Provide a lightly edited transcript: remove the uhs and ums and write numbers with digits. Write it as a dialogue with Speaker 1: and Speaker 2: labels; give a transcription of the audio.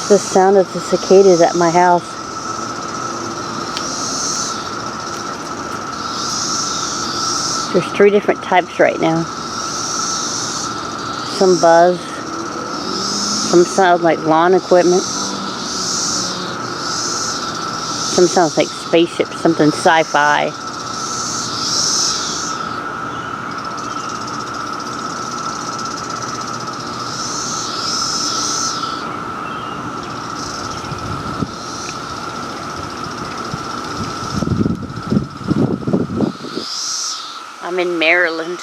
Speaker 1: The sound of the cicadas at my house. There's 3 different types right now. Some buzz. Some sound like lawn equipment. Some sounds like spaceships, something sci-fi. I'm in Maryland.